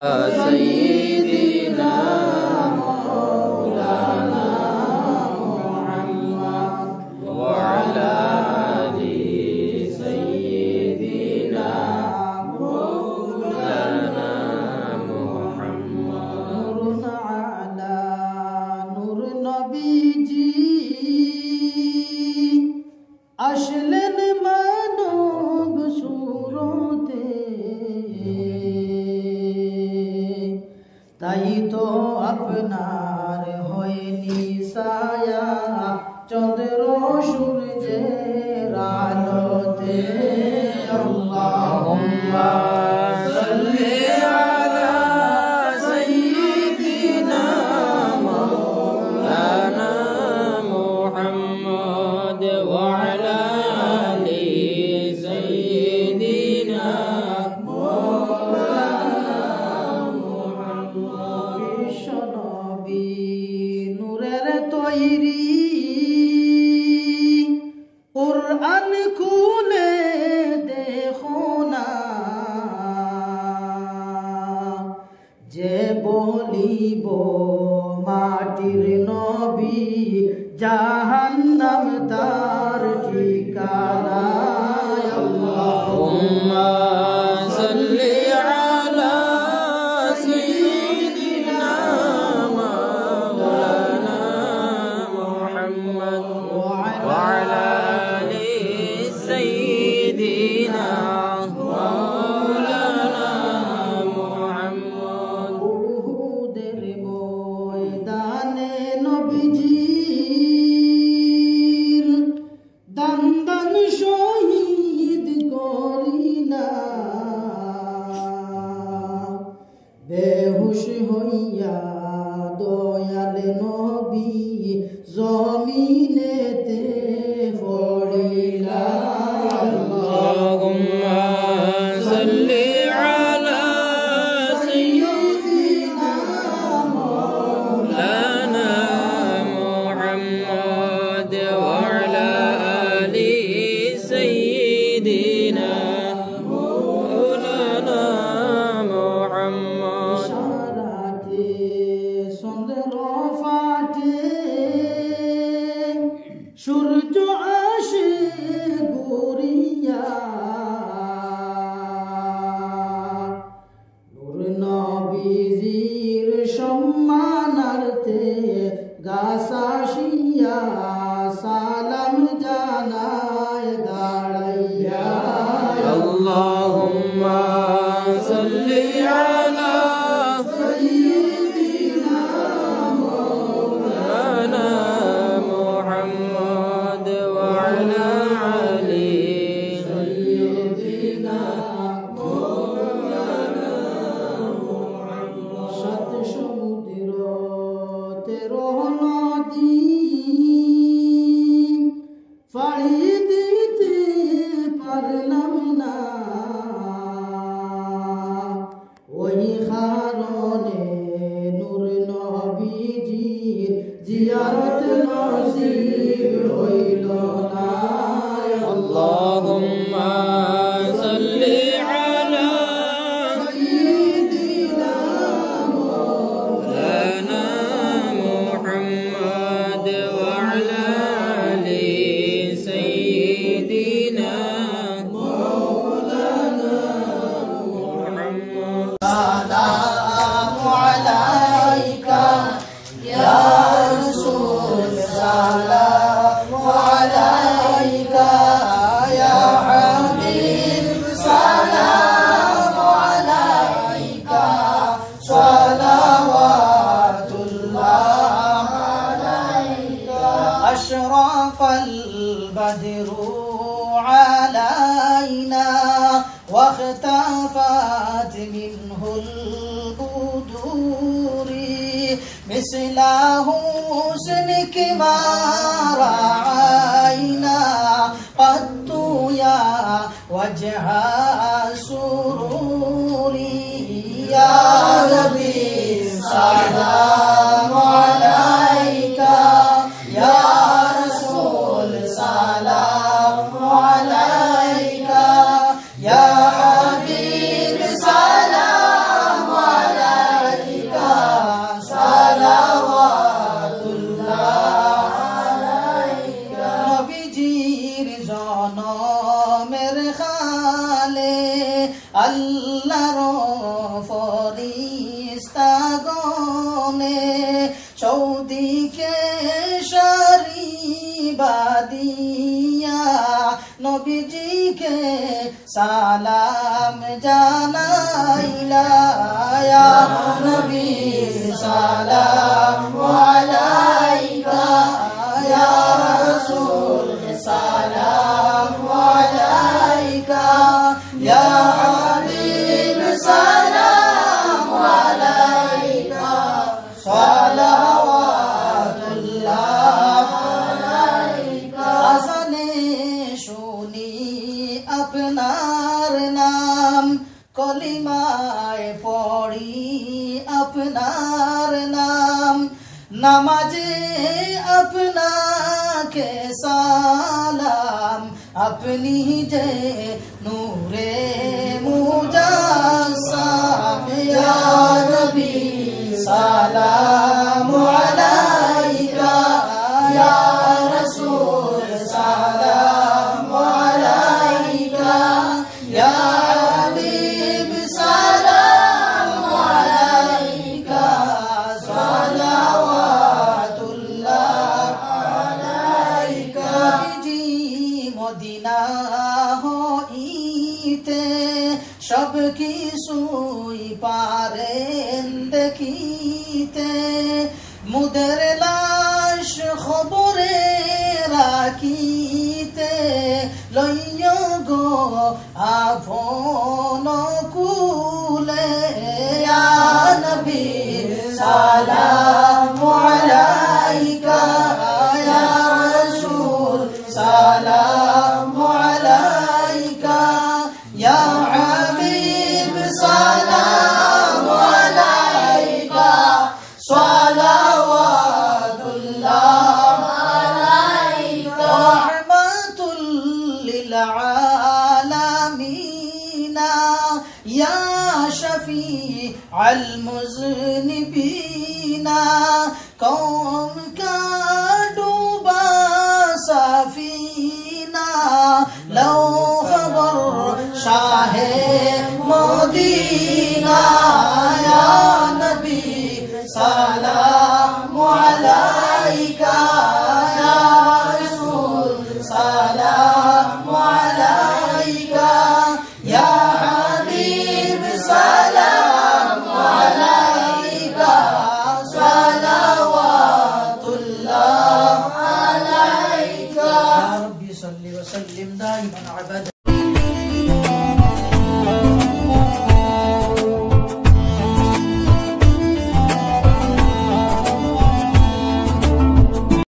سيدنا مولانا محمد وعلى آل سيدنا مولانا محمد نور على نور নবীজি আসলেন মানব সুরতে তাই তো আপনার হয়নি ছায়া চন্দ্র সূর্যের আলোতে আল্লাহুম্মা সাল্লি আলা সাইয়্যিদিনা مولانا محمد وعلى آل سيدنا বিশ্বনবী নূরের তৈরি কুরআন খুলে দেখো না যে বলিব মাটির নবী জাহান্নাম তার ঠিকানা اللهم صل على سيدنا مولانا محمد وعلى آل سيدنا مولانا محمد উহুদের ময়দানে নবীজির দান দান শহীদ করিলা বেহুশ হইয়া দয়াল নবী জমিনেতে পড়িলা اللهم صل على سيدنا مولانا محمد وعلى آل سيدنا مولانا محمد সারাতে চন্দ্র ফাটে সূর্য আসে ঘুরিয়া নূর নবীজির সম্মানার্থে গাছ আসিয়া সালাম জানায় দাঁড়াইয়া اللهم صل على سيدنا مولانا محمد وعلى آل سيدنا مولانا محمد সাত সমুদ্র 13 নদী পাড়ি দিতে পারলাম না ওই কারণে নূর নবীজির জিয়ারত নসিব হইল না اللهم صل على سيدنا مولانا محمد وعلى آل سيدنا مولانا محمد السلام عليك يا رسول السلام عليك يا حبيب سلام عليك صلوات الله عليك أشرف البدر علينا واختفت منه البدور مثل حسنك ما رأينا قد يا وجه سروري يا نبي سلام عليك يا رسول سلام عليك يا حبيب سلام عليك सऊदी के शरीबादिया नबीजी के सालाम जानाइला या नबी सलाम अलैका या रसूल सलाम अलैका या हबीब सलाम अलैका सलावतुल्लाह अलैका आज़ाने শুনি আপনার নাম কলিমায় পড়ি আপনার নাম নামাজে আপনাকে সালাম আপনি যে নূরে মুজাসসাম ইয়া নবী সালাম আলাইকা ইয়া রাসূল সালাম আলাইকা ইয়া হাবিব সালাম আলাইকা সালাওয়াতুল্লাহ আলাইকা জি মদিনা হইতে সব কিছুই পারেন দেখিতে মুদের লাশ খবরে রাখিতে লইয়া গো আপন কুলে ইয়া নবী সালাম আলাইকা ইয়া রাসূল সালাম আলাইকা ইয়া হাবিব সালাম আলাইকা সালাওয়াতুল্লাহ আলাইকা রাহমাতুল লিল আলামিন ইয়া শফিআল মুযনিবিন কওম কা ডুবা সাফিনা লও খবর শাহে মদিনা ইয়া নবী সালাম আলাইকা ইয়া রাসূল সালাম আলাইকা ইয়া হাবিব সালাম আলাইকা সালাওয়াতুল্লাহ আলাইকা ইয়া রাব্বি সাল্লি ওয়া সাল্লিম দাইমান আবাদা